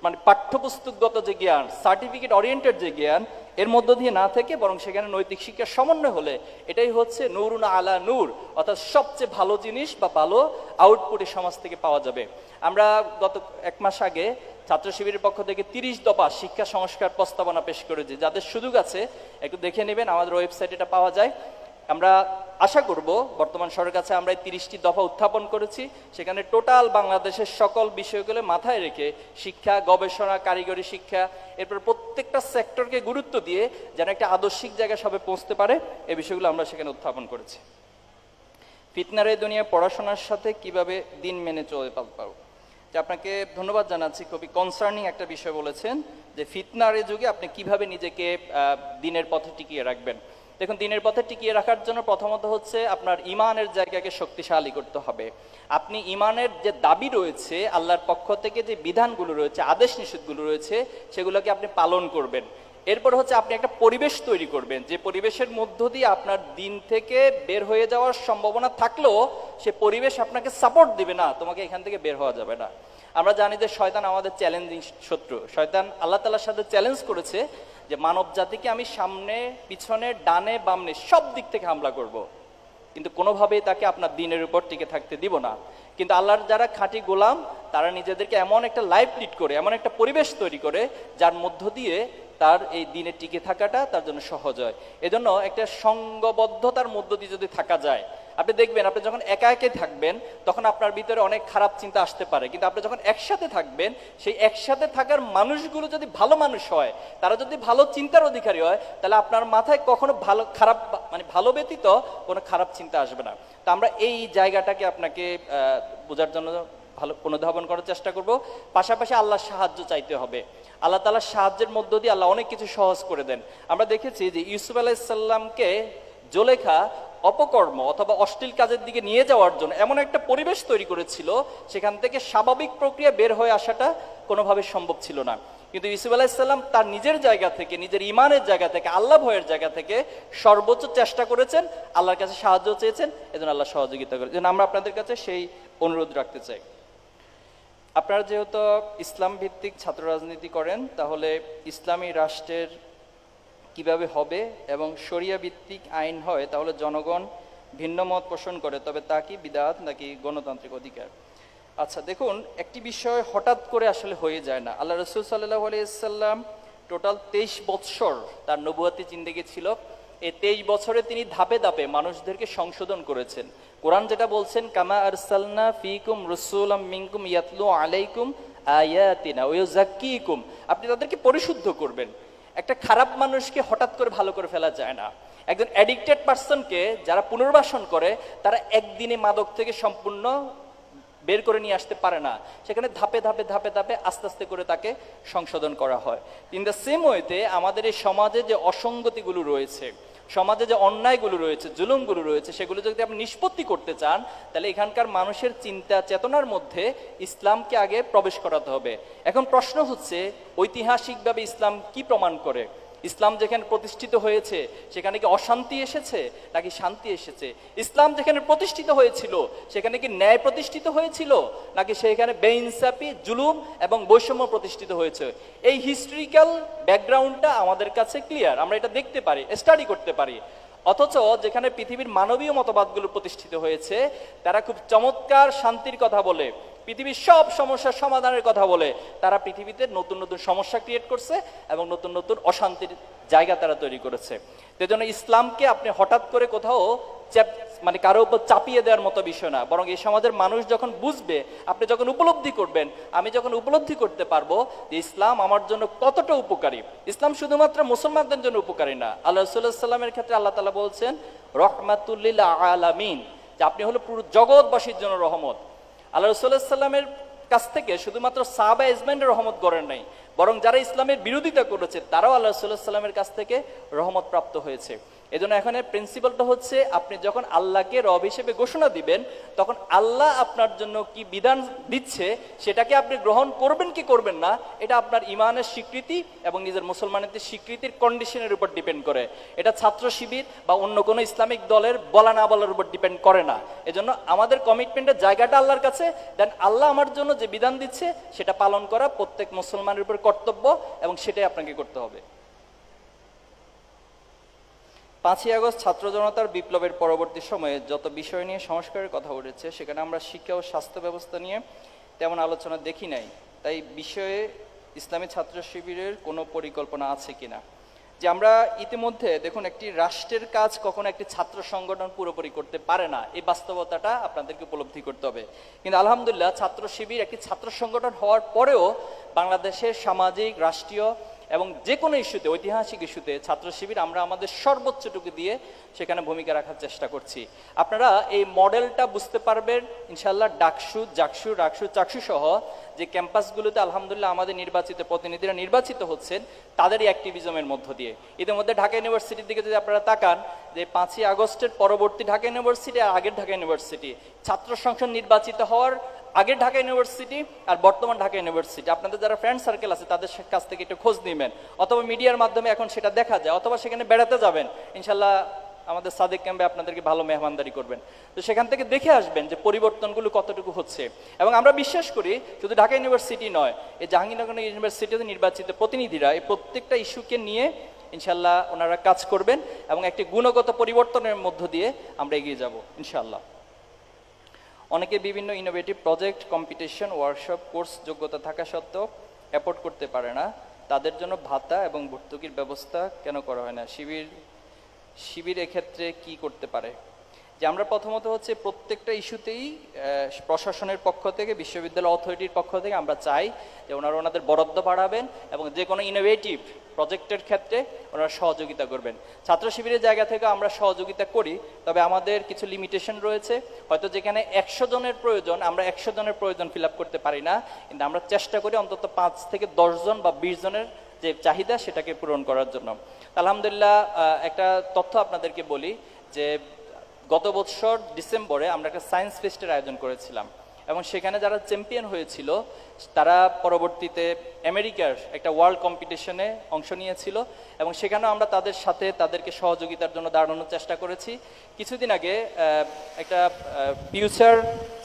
মানে পাঠ্যপুস্তকগত যে জ্ঞান, সার্টিফিকেট ওরিয়েন্টেড যে জ্ঞান, এর মধ্য দিয়ে না থেকে বরং সেখানে নৈতিক শিক্ষার সমন্বয় হলে এটাই হচ্ছে নূরুন আলা নূর, অর্থাৎ সবচেয়ে ভালো জিনিস বা ভালো আউটপুট এই সমাজ থেকে পাওয়া যাবে। আমরা গত 1 মাস আগে ছাত্র শিবিরের পক্ষ থেকে 30 দফা শিক্ষা সংস্কার প্রস্তাবনা পেশ করেছি। যাদের সুযোগ আছে একটু দেখে নেবেন, আমাদের ওয়েবসাইটে এটা পাওয়া যায়। আমরা আশা করব বর্তমান সরকারের কাছে আমরা এই 30টি দফা উত্থাপন করেছি, সেখানে টোটাল বাংলাদেশের সকল বিষয়গুলো মাথায় রেখে শিক্ষা, গবেষণা, কারিগরি শিক্ষা, এরপর প্রত্যেকটা সেক্টরকে গুরুত্ব দিয়ে যেন একটা আদর্শিক জায়গায় সবাই পৌঁছতে পারে, এই বিষয়গুলো আমরা সেখানে উত্থাপন করেছি। ফিতনার এই দুনিয়ায় পড়াশোনার সাথে কিভাবে দিন মেনে চলে পারবো? যে আপনাকে ধন্যবাদ জানাচ্ছি, খুবই কনসার্নিং একটা বিষয় বলেছেন যে ফিতনার এই যুগে আপনি কিভাবে নিজেকে দিনের পথে টিকিয়ে রাখবেন। দেখুন, দিনের পথে টিকিয়ে রাখার জন্য প্রথমত হচ্ছে আপনার ইমানের জায়গাকে শক্তিশালী করতে হবে। আপনি ইমানের যে দাবি রয়েছে, আল্লাহর পক্ষ থেকে যে বিধানগুলো রয়েছে, আদেশ নিষেধগুলো রয়েছে, সেগুলোকে আপনি পালন করবেন। এরপর হচ্ছে আপনি একটা পরিবেশ তৈরি করবেন, যে পরিবেশের মধ্য দিয়ে আপনার দিন থেকে বের হয়ে যাওয়ার সম্ভাবনা থাকলেও সে পরিবেশ আপনাকে সাপোর্ট দিবে না, তোমাকে এখান থেকে বের হওয়া যাবে না। আমরা জানি যে শয়তান আমাদের চ্যালেঞ্জিং শত্রু। শয়তান আল্লাহ তাআলার সাথে চ্যালেঞ্জ করেছে যে মানব জাতিকে আমি সামনে, পিছনে, ডানে, বামনে সব দিক থেকে হামলা করব, কিন্তু কোনোভাবেই তাকে আপনার দিনের উপর টিকে থাকতে দিব না। কিন্তু আল্লাহর যারা খাঁটি গোলাম, তারা নিজেদেরকে এমন একটা লাইফ লিড করে, এমন একটা পরিবেশ তৈরি করে যার মধ্য দিয়ে তার এই দিনে টিকে থাকাটা তার জন্য সহজ হয়। এজন্য একটা সঙ্গবদ্ধতার মধ্য দিয়ে যদি থাকা যায়, আপনি দেখবেন আপনি যখন একা একাই থাকবেন তখন আপনার ভিতরে অনেক খারাপ চিন্তা আসতে পারে, কিন্তু আপনি যখন একসাথে থাকবেন, সেই একসাথে থাকার মানুষগুলো যদি ভালো মানুষ হয়, তারা যদি ভালো চিন্তার অধিকারী হয়, তাহলে আপনার মাথায় কখনো খারাপ মানে ভালো ব্যতীত কোনো খারাপ চিন্তা আসবে না। তো আমরা এই জায়গাটাকে আপনাকে বোঝার জন্য ভালো পুনর্ধাবন করার চেষ্টা করব। পাশাপাশি আল্লাহর সাহায্য চাইতে হবে। আল্লাহ তাআলার সাহায্যের মধ্য দিয়ে আল্লাহ অনেক কিছু সহজ করে দেন। আমরা দেখেছি যে ইউসুফ আলাইহিস সালামকে জুলেখা অপকর্ম অথবা অশ্লীল কাজের দিকে নিয়ে যাওয়ার জন্য এমন একটা পরিবেশ তৈরি করেছিল, সেখান থেকে স্বাভাবিক প্রক্রিয়া বের হয়ে আসাটা কোনোভাবে সম্ভব ছিল না। কিন্তু ইউসুফ আলাইহিস সালাম তার নিজের জায়গা থেকে, নিজের ইমানের জায়গা থেকে, আল্লাহ ভয়ের জায়গা থেকে সর্বোচ্চ চেষ্টা করেছেন, আল্লাহর কাছে সাহায্য চেয়েছেন, এজন্য আল্লাহ সহযোগিতা করেছেন। আমরা আপনাদের কাছে সেই অনুরোধ রাখতে চাই। আপনারা যেহেতু ইসলাম ভিত্তিক ছাত্র রাজনীতি করেন, তাহলে ইসলামী রাষ্ট্রের কিভাবে হবে এবং শরিয়া ভিত্তিক আইন হয়, তাহলে জনগণ ভিন্ন মত পোষণ করে, তবে তা কি বিদআত নাকি গণতান্ত্রিক অধিকার? আচ্ছা দেখুন, একটি বিষয় হঠাৎ করে আসলে হয়ে যায় না। আল্লাহ রাসূল সাল্লাল্লাহু আলাইহি সাল্লাম টোটাল 23 বৎসর তার নবুয়তি জিন্দেগি ছিল। এই 23 বছরে তিনি ধাপে ধাপে মানুষদেরকে সংশোধন করেছেন। কোরআন যেটা বলছেন, কামা আরসালনা ফিকুম রাসূলাম মিনকুম ইয়াতলু আলাইকুম আয়াতিনা ওয়া ইউযাক্কিকুম, আপনি তাদেরকে পরিশুদ্ধ করবেন। একটা খারাপ মানুষকে হঠাৎ করে ভালো করে ফেলা যায় না। একজন অ্যাডিক্টেড পারসনকে যারা পুনর্বাসন করে, তারা একদিনে মাদক থেকে সম্পূর্ণ বের করে নিয়ে আসতে পারে না। সেখানে ধাপে ধাপে ধাপে ধাপে আস্তে আস্তে করে তাকে সংশোধন করা হয়। ইন দ্য সেম ওয়েতে আমাদের এই সমাজে যে অসঙ্গতিগুলো রয়েছে, সমাজে যে অন্যায়গুলো রয়েছে, জুলুমগুলো রয়েছে, সেগুলো যদি আপনি নিষ্পত্তি করতে চান, তাহলে এখানকার মানুষের চিন্তা চেতনার মধ্যে ইসলামকে আগে প্রবেশ করাতে হবে। এখন প্রশ্ন হচ্ছে, ঐতিহাসিকভাবে ইসলাম কি প্রমাণ করে? ইসলাম যেখানে প্রতিষ্ঠিত হয়েছে সেখানে কি অশান্তি এসেছে নাকি শান্তি এসেছে? ইসলাম যেখানে প্রতিষ্ঠিত হয়েছিল সেখানে কি ন্যায় প্রতিষ্ঠিত হয়েছিল নাকি সেখানে বেইনসাফি, জুলুম এবং বৈষম্য প্রতিষ্ঠিত হয়েছে? এই হিস্ট্রিক্যাল ব্যাকগ্রাউন্ডটা আমাদের কাছে ক্লিয়ার, আমরা এটা দেখতে পারি, স্টাডি করতে পারি। অথচ যেখানে পৃথিবীর মানবীয় মতবাদগুলো প্রতিষ্ঠিত হয়েছে, তারা খুব চমৎকার শান্তির কথা বলে, পৃথিবীর সব সমস্যার সমাধানের কথা বলে, তারা পৃথিবীতে নতুন নতুন সমস্যা ক্রিয়েট করছে এবং নতুন নতুন অশান্তির জায়গা তারা তৈরি করেছে। সেজন্য ইসলামকে আপনি হঠাৎ করে কোথাও মানে কারো উপর চাপিয়ে দেওয়ার মতো বিষয় না, বরং এই সমাজের মানুষ যখন বুঝবে, আপনি যখন উপলব্ধি করবেন, আমি যখন উপলব্ধি করতে পারবো যে ইসলাম আমার জন্য কতটা উপকারী। ইসলাম শুধুমাত্র মুসলমানদের জন্য উপকারী না, আল্লাহ রাসূলুল্লাহ সাল্লামের ক্ষেত্রে আল্লাহ তাআলা বলছেন রহমাতুল লিল আলামিন, যে আপনি হলো পুরো জগৎবাসীর জন্য রহমত। আল্লাহ রাসূলুল্লাহ সাল্লামের কাছ থেকে শুধুমাত্র সাহাবা ইজমাইনের রহমত গড়েন নাই, বরং যারা ইসলামের বিরোধিতা করেছে তারাও আল্লাহ রাসূলুল্লাহ সাল্লামের কাছ থেকে রহমত প্রাপ্ত হয়েছে। এজন্য এখানে প্রিন্সিপালটা হচ্ছে, আপনি যখন আল্লাহকে রব হিসেবে ঘোষণা দিবেন, তখন আল্লাহ আপনার জন্য কি বিধান দিচ্ছে সেটাকে আপনি গ্রহণ করবেন কি করবেন না, এটা আপনার ইমানের স্বীকৃতি এবং নিজের মুসলমানের স্বীকৃতির কন্ডিশনের উপর ডিপেন্ড করে। এটা ছাত্র শিবির বা অন্য কোনো ইসলামিক দলের বলা না বলার উপর ডিপেন্ড করে না। এজন্য আমাদের কমিটমেন্টের জায়গাটা আল্লাহর কাছে, দেন আল্লাহ আমার জন্য যে বিধান দিচ্ছে সেটা পালন করা প্রত্যেক মুসলমানের উপর কর্তব্য, এবং সেটাই আপনাকে করতে হবে। 5ই আগস্ট ছাত্র জনতার বিপ্লবের পরবর্তী সময়ে যত বিষয় নিয়ে সংস্কারের কথা উঠেছে, সেখানে আমরা শিক্ষা ও স্বাস্থ্য ব্যবস্থা নিয়ে তেমন আলোচনা দেখি নাই। তাই বিষয়ে ইসলামী ছাত্র শিবিরের কোনো পরিকল্পনা আছে কিনা? যে আমরা ইতিমধ্যে দেখুন, একটি রাষ্ট্রের কাজ কখনো একটি ছাত্র সংগঠন পুরোপুরি করতে পারে না, এই বাস্তবতাটা আপনাদেরকে উপলব্ধি করতে হবে। কিন্তু আলহামদুলিল্লাহ ছাত্র শিবির একটি ছাত্র সংগঠন হওয়ার পরেও বাংলাদেশের সামাজিক, রাষ্ট্রীয় এবং যে কোনো ইস্যুতে, ঐতিহাসিক ইস্যুতে ছাত্র শিবির আমরা আমাদের সর্বোচ্চটুকু দিয়ে সেখানে ভূমিকা রাখার চেষ্টা করছি। আপনারা এই মডেলটা বুঝতে পারবেন ইনশাল্লাহ ডাকসু, জাকসু, রাকসু, চাকসু সহ যে ক্যাম্পাসগুলোতে আলহামদুলিল্লাহ আমাদের নির্বাচিত প্রতিনিধিরা নির্বাচিত হচ্ছেন, তাদেরই অ্যাক্টিভিজমের মধ্য দিয়ে। ইতিমধ্যে ঢাকা ইউনিভার্সিটির দিকে যদি আপনারা তাকান, যে 5ই আগস্টের পরবর্তী ঢাকা ইউনিভার্সিটি আর আগের ঢাকা ইউনিভার্সিটি, ছাত্র সংসদ নির্বাচিত হওয়ার আগের ঢাকা ইউনিভার্সিটি আর বর্তমান ঢাকা ইউনিভার্সিটি, আপনাদের যারা ফ্রেন্ড সার্কেল আছে তাদের কাছ থেকে একটু খোঁজ নেবেন, অথবা মিডিয়ার মাধ্যমে এখন সেটা দেখা যায়, অথবা সেখানে বেড়াতে যাবেন, ইনশাল্লাহ আমাদের সাদেক ক্যাম্পে আপনাদেরকে ভালো মেহমানদারি করবেন। তো সেখান থেকে দেখে আসবেন যে পরিবর্তনগুলো কতটুকু হচ্ছে। এবং আমরা বিশ্বাস করি শুধু ঢাকা ইউনিভার্সিটি নয়, এই জাহাঙ্গীরনগর ইউনিভার্সিটিতে নির্বাচিত প্রতিনিধিরা এই প্রত্যেকটা ইস্যুকে নিয়ে ইনশাল্লাহ ওনারা কাজ করবেন এবং একটি গুণগত পরিবর্তনের মধ্য দিয়ে আমরা এগিয়ে যাব ইনশাল্লাহ। অনেকে বিভিন্ন innovative project, competition, workshop, course যোগ্যতা থাকা সত্ত্বেও অ্যাফোর্ড করতে পারে না, তাদের জন্য ভাতা এবং ভর্তুকির ব্যবস্থা কেন করা হয় না? শিবির এক্ষেত্রে কি করতে পারে? যে আমরা প্রথমত হচ্ছে প্রত্যেকটা ইস্যুতেই প্রশাসনের পক্ষ থেকে, বিশ্ববিদ্যালয় অথরিটির পক্ষ থেকে আমরা চাই যে ওনাদের বরাদ্দ বাড়াবেন এবং যে কোনো ইনোভেটিভ প্রজেক্টের ক্ষেত্রে ওনারা সহযোগিতা করবেন। ছাত্র শিবিরের জায়গা থেকে আমরা সহযোগিতা করি, তবে আমাদের কিছু লিমিটেশন রয়েছে। হয়তো যেখানে 100 জনের প্রয়োজন, আমরা 100 জনের প্রয়োজন ফিল আপ করতে পারি না, কিন্তু আমরা চেষ্টা করি অন্তত 5 থেকে 10 জন বা 20 জনের যে চাহিদা সেটাকে পূরণ করার জন্য। আলহামদুলিল্লাহ, একটা তথ্য আপনাদেরকে বলি যে গত বছর ডিসেম্বরে আমরা একটা সায়েন্স ফেস্টের আয়োজন করেছিলাম এবং সেখানে যারা চ্যাম্পিয়ন হয়েছিল তারা পরবর্তীতে আমেরিকার একটা ওয়ার্ল্ড কম্পিটিশনে অংশ নিয়েছিল এবং সেখানেও আমরা তাদের সাথে তাদেরকে সহযোগিতার জন্য দাঁড়ানোর চেষ্টা করেছি। কিছুদিন আগে একটা future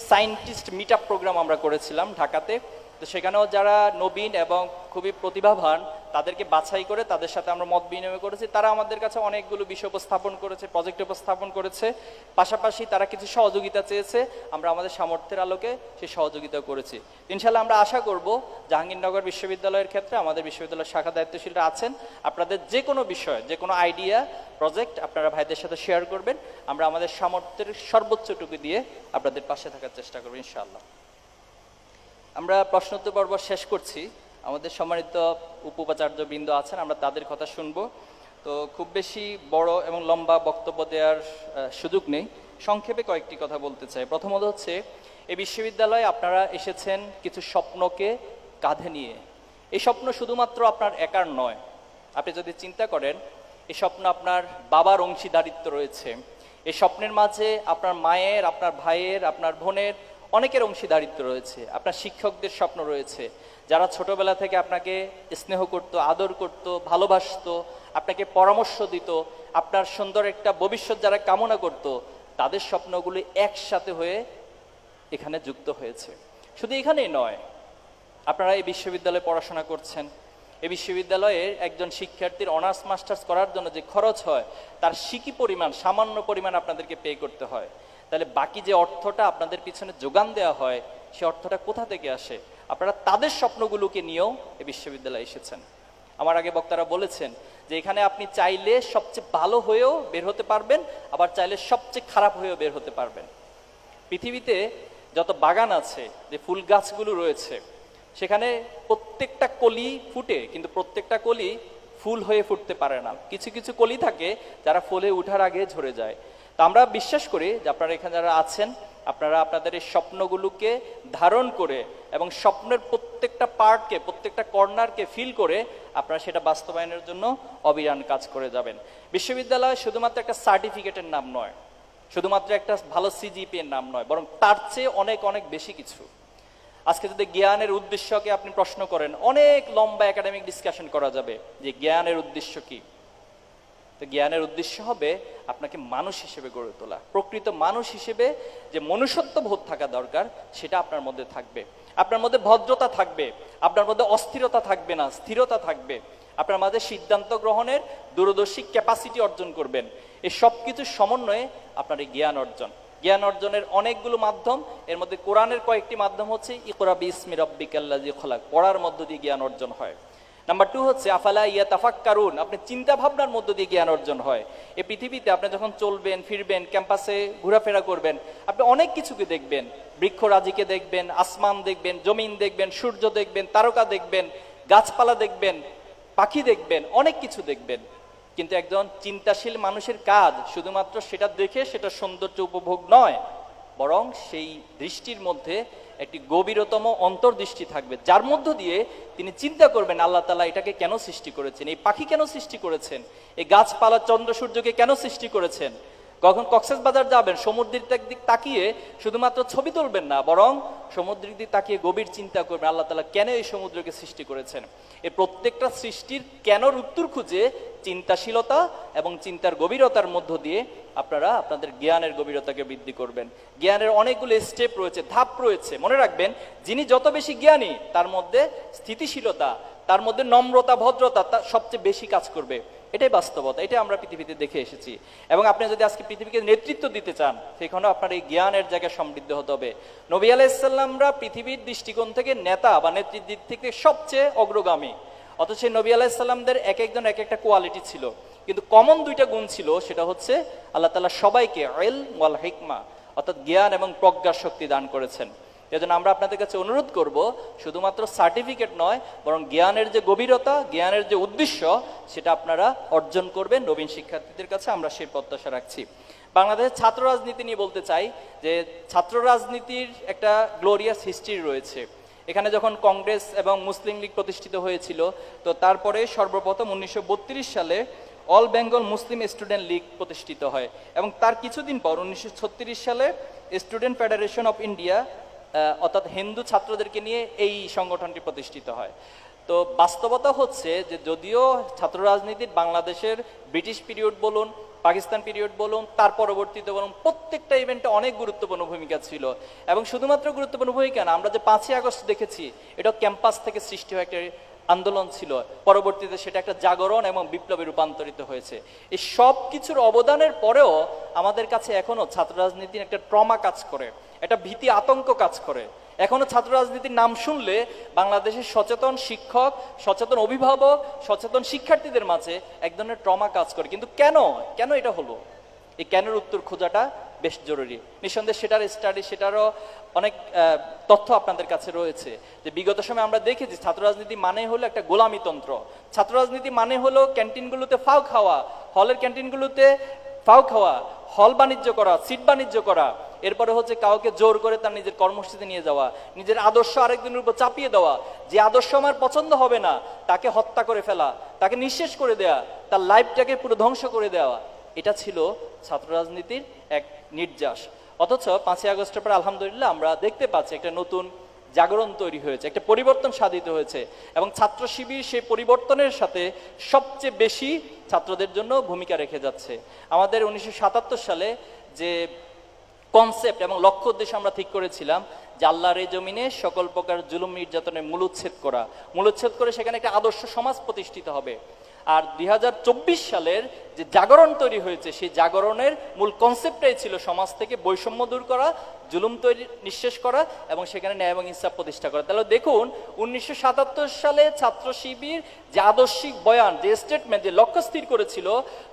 scientist meet up program আমরা করেছিলাম ঢাকাতে। তো সেখানেও যারা নবীন এবং খুবই প্রতিভাবান তাদেরকে বাছাই করে তাদের সাথে আমরা মত বিনিময় করেছি। তারা আমাদের কাছে অনেকগুলো বিষয় উপস্থাপন করেছে, প্রজেক্ট উপস্থাপন করেছে, পাশাপাশি তারা কিছু সহযোগিতা চেয়েছে, আমরা আমাদের সামর্থ্যের আলোকে সেই সহযোগিতা করেছি। ইনশাল্লাহ আমরা আশা করব জাহাঙ্গীরনগর বিশ্ববিদ্যালয়ের ক্ষেত্রে আমাদের বিশ্ববিদ্যালয়ের শাখা দায়িত্বশীলরা আছেন, আপনাদের যে কোনো বিষয়, যে কোনো আইডিয়া, প্রজেক্ট আপনারা ভাইদের সাথে শেয়ার করবেন, আমরা আমাদের সামর্থ্যের সর্বোচ্চটুকু দিয়ে আপনাদের পাশে থাকার চেষ্টা করব ইনশাআল্লাহ। আমরা প্রশ্নোত্তর পর্ব শেষ করছি। আমাদের সম্মানিত উপাচার্য বৃন্দ আছেন, আমরা তাদের কথা শুনব। তো খুব বেশি বড় এবং লম্বা বক্তব্য দেওয়ার সুযোগ নেই, সংক্ষেপে কয়েকটি কথা বলতে চাই। প্রথমত হচ্ছে, এই বিশ্ববিদ্যালয়ে আপনারা এসেছেন কিছু স্বপ্নকে কাঁধে নিয়ে। এই স্বপ্ন শুধুমাত্র আপনার একার নয়। আপনি যদি চিন্তা করেন, এই স্বপ্ন আপনার বাবার অংশীদারিত্ব রয়েছে, এই স্বপ্নের মাঝে আপনার মায়ের, আপনার ভাইয়ের, আপনার বোনের অনেকের অংশীদারিত্ব রয়েছে, আপনার শিক্ষকদের স্বপ্ন রয়েছে, যারা ছোটবেলা থেকে আপনাকে স্নেহ করত, আদর করত, ভালোবাসত, আপনাকে পরামর্শ দিত, আপনার সুন্দর একটা ভবিষ্যৎ যারা কামনা করত, তাদের স্বপ্নগুলি একসাথে হয়ে এখানে যুক্ত হয়েছে। শুধু এখানেই নয়, আপনারা এই বিশ্ববিদ্যালয়ে পড়াশোনা করছেন, এই বিশ্ববিদ্যালয়ের একজন শিক্ষার্থীর অনার্স মাস্টার্স করার জন্য যে খরচ হয় তার সিকি পরিমাণ, সামান্য পরিমাণ আপনাদেরকে পে করতে হয়। তাহলে বাকি যে অর্থটা আপনাদের পিছনে যোগান দেওয়া হয়, সে অর্থটা কোথা থেকে আসে? আপনারা তাদের স্বপ্নগুলোকে নিয়েও এই বিশ্ববিদ্যালয়ে এসেছেন। আমার আগে বক্তারা বলেছেন যে এখানে আপনি চাইলে সবচেয়ে ভালো হয়েও বের হতে পারবেন, আবার চাইলে সবচেয়ে খারাপ হয়েও বের হতে পারবেন। পৃথিবীতে যত বাগান আছে, যে ফুল গাছগুলো রয়েছে, সেখানে প্রত্যেকটা কলি ফুটে, কিন্তু প্রত্যেকটা কলি ফুল হয়ে ফুটতে পারে না। কিছু কিছু কলি থাকে যারা ফুলে ওঠার আগে ঝরে যায়। তো আমরা বিশ্বাস করি যে আপনারা এখানে যারা আছেন, আপনারা আপনাদের এই স্বপ্নগুলোকে ধারণ করে এবং স্বপ্নের প্রত্যেকটা পার্টকে, প্রত্যেকটা কর্নারকে ফিল করে আপনারা সেটা বাস্তবায়নের জন্য অবিরাম কাজ করে যাবেন। বিশ্ববিদ্যালয় শুধুমাত্র একটা সার্টিফিকেটের নাম নয়, শুধুমাত্র একটা ভালো সিজিপিএ এর নাম নয়, বরং তার চেয়ে অনেক অনেক বেশি কিছু। আজকে যদি জ্ঞানের উদ্দেশ্যকে আপনি প্রশ্ন করেন, অনেক লম্বা একাডেমিক ডিসকাশন করা যাবে যে জ্ঞানের উদ্দেশ্য কি। তো জ্ঞানের উদ্দেশ্য হবে আপনাকে মানুষ হিসেবে গড়ে তোলা, প্রকৃত মানুষ হিসেবে যে মনুষ্যত্ব বোধ থাকা দরকার সেটা আপনার মধ্যে থাকবে, আপনার মধ্যে ভদ্রতা থাকবে, আপনার মধ্যে অস্থিরতা থাকবে না, স্থিরতা থাকবে, আপনার মাঝে সিদ্ধান্ত গ্রহণের দূরদর্শী ক্যাপাসিটি অর্জন করবেন। এই সব কিছুর সমন্বয়ে আপনার এই জ্ঞান অর্জন। জ্ঞান অর্জনের অনেকগুলো মাধ্যম, এর মধ্যে কোরআনের কয়েকটি মাধ্যম হচ্ছে ইকরা বিসমি রাব্বিকাল্লাযী খলাক, পড়ার মধ্য দিয়ে জ্ঞান অর্জন হয়। নাম্বার 2 হচ্ছে আফালা ইয়াতাফাক্কারুন, আপনি চিন্তা ভাবনার মধ্য দিয়ে জ্ঞান অর্জন হয়। এই পৃথিবীতে আপনি যখন চলবেন, ফিরবেন, ক্যাম্পাসে ঘোরাফেরা করবেন, আপনি অনেক কিছুকে দেখবেন, বৃক্ষরাজিকে দেখবেন, আসমান দেখবেন, জমিন দেখবেন, সূর্য দেখবেন, তারকা দেখবেন, গাছপালা দেখবেন, পাখি দেখবেন, অনেক কিছু দেখবেন। কিন্তু একজন চিন্তাশীল মানুষের কাজ শুধুমাত্র সেটা দেখে সেটা সৌন্দর্য উপভোগ নয়, বরং সেই দৃষ্টির মধ্যে একটি গভীরতম অন্তর্দৃষ্টি থাকবে, যার মধ্য দিয়ে তিনি চিন্তা করবেন আল্লাহ তাআলা এটাকে কেন সৃষ্টি করেছেন, এই পাখি কেন সৃষ্টি করেছেন, এই গাছপালা, চন্দ্র সূর্যকে কেন সৃষ্টি করেছেন। কখন কক্সবাজার যাবেন, সমুদ্রের দিক তাকিয়ে শুধুমাত্র ছবি তুলবেন না, বরং সমুদ্রের দিক তাকিয়ে গভীর চিন্তা করবেন আল্লাহ তাআলা কেন এই সমুদ্রকে সৃষ্টি করেছেন। এই প্রত্যেকটা সৃষ্টির কেনর উত্তর খুঁজে চিন্তাশীলতা এবং চিন্তার গভীরতার মধ্য দিয়ে আপনারা আপনাদের জ্ঞানের গভীরতাকে বৃদ্ধি করবেন। জ্ঞানের অনেকগুলো স্টেপ রয়েছে, ধাপ রয়েছে। মনে রাখবেন, যিনি যত বেশি জ্ঞানী তার মধ্যে স্থিতিশীলতা, তার মধ্যে নম্রতা, ভদ্রতা তার সবচেয়ে বেশি কাজ করবে। এটাই বাস্তবতা, এটাই আমরা পৃথিবীতে দেখে এসেছি। এবং আপনি যদি আজকে পৃথিবীকে নেতৃত্ব দিতে চান, সেখানেও আপনার এই জ্ঞানের জায়গায় সমৃদ্ধ হতে হবে। নবী আলাইহিস সালামরা পৃথিবীর দৃষ্টিকোণ থেকে নেতা বা নেতৃত্বের দিক থেকে সবচেয়ে অগ্রগামী। অথচ সেই নবী আলাইহিসসালামদের এক একজন এক একটা কোয়ালিটি ছিল, কিন্তু কমন দুইটা গুণ ছিল, সেটা হচ্ছে আল্লাহ তাআলা সবাইকে ইলম ওয়াল হিকমা অর্থাৎ জ্ঞান এবং প্রজ্ঞার শক্তি দান করেছেন। এজন্য আমরা আপনাদের কাছে অনুরোধ করব, শুধুমাত্র সার্টিফিকেট নয়, বরং জ্ঞানের যে গভীরতা, জ্ঞানের যে উদ্দেশ্য, সেটা আপনারা অর্জন করবেন। নবীন শিক্ষার্থীদের কাছে আমরা সেই প্রত্যাশা রাখছি। বাংলাদেশের ছাত্র রাজনীতি নিয়ে বলতে চাই যে ছাত্র রাজনীতির একটা গ্লোরিয়াস হিস্ট্রি রয়েছে। এখানে যখন কংগ্রেস এবং মুসলিম লীগ প্রতিষ্ঠিত হয়েছিল, তো তারপরে সর্বপ্রথম 1932 সালে অল বেঙ্গল মুসলিম স্টুডেন্ট লীগ প্রতিষ্ঠিত হয়, এবং তার কিছুদিন পর 1936 সালে স্টুডেন্ট ফেডারেশন অফ ইন্ডিয়া অর্থাৎ হিন্দু ছাত্রদেরকে নিয়ে এই সংগঠনটি প্রতিষ্ঠিত হয়। তো বাস্তবতা হচ্ছে যে যদিও ছাত্র রাজনীতির বাংলাদেশের ব্রিটিশ পিরিয়ড বলুন, পাকিস্তান পিরিয়ড বলুন, তার পরবর্তীতে বলুন, প্রত্যেকটা ইভেন্টে অনেক গুরুত্বপূর্ণ ভূমিকা ছিল। এবং শুধুমাত্র গুরুত্বপূর্ণ ভূমিকা না, আমরা যে 5ই আগস্ট দেখেছি, এটা ক্যাম্পাস থেকে সৃষ্টি হয়ে একটা আন্দোলন ছিল, পরবর্তীতে সেটা একটা জাগরণ এবং বিপ্লবে রূপান্তরিত হয়েছে। এই সব কিছুর অবদানের পরেও আমাদের কাছে এখনো ছাত্র রাজনীতির একটা ট্রমা কাজ করে, একটা ভীতি আতঙ্ক কাজ করে। এখনো ছাত্র রাজনীতির নাম শুনলে বাংলাদেশের সচেতন শিক্ষক, সচেতন অভিভাবক, সচেতন শিক্ষার্থীদের মাঝে এক ধরনের ট্রমা কাজ করে। কিন্তু কেন এটা হলো, এই কেনের উত্তর খোঁজাটা বেশ জরুরি। নিঃসন্দেহে সেটার স্টাডি, সেটারও অনেক তথ্য আপনাদের কাছে রয়েছে। যে বিগত সময় আমরা দেখেছি ছাত্র রাজনীতি মানে হলো একটা গোলামিতন্ত্র। ছাত্র রাজনীতি মানে হলো ক্যান্টিনগুলোতে ফাও খাওয়া, হলের ক্যান্টিনগুলোতে ফাও খাওয়া, হল বাণিজ্য করা, সিট বাণিজ্য করা, এরপরে হচ্ছে কাউকে জোর করে তার নিজের কর্মসূচিতে নিয়ে যাওয়া, নিজের আদর্শ আরেকজনের উপর চাপিয়ে দেওয়া, যে আদর্শ আমার পছন্দ হবে না তাকে হত্যা করে ফেলা, তাকে নিঃশেষ করে দেয়া, তার লাইফটাকে পুরো ধ্বংস করে দেওয়া। এটা ছিল ছাত্র রাজনীতির এক নির্যাস। অথচ 5ই আগস্টের পর আলহামদুলিল্লাহ আমরা দেখতে পাচ্ছি একটা নতুন জাগরণ তৈরি হয়েছে, একটা পরিবর্তন সাধিত হয়েছে, এবং ছাত্র শিবির সেই পরিবর্তনের সাথে সবচেয়ে বেশি ছাত্রদের জন্য ভূমিকা রেখে যাচ্ছে। আমাদের 1977 সালে যে কনসেপ্ট এবং লক্ষ্য উদ্দেশ্য আমরা ঠিক করেছিলাম যে আল্লাহর এই জমিনে সকল প্রকার জুলুম নির্যাতনের মূলোচ্ছেদ করে সেখানে একটা আদর্শ সমাজ প্রতিষ্ঠিত হবে। আর 2024 সালের যে জাগরণ তৈরি হয়েছে, সেই জাগরণের মূল কনসেপ্টটাই ছিল সমাজ থেকে বৈষম্য দূর করা, জুলুম নিঃশেষ করা এবং সেখানে ন্যায় এবং ইনসাফ প্রতিষ্ঠা করা। তাহলে দেখুন 1977 সালে ছাত্র শিবির যে আদর্শিক বয়ান, যে স্টেটমেন্ট, যে লক্ষ্য স্থির করেছিল,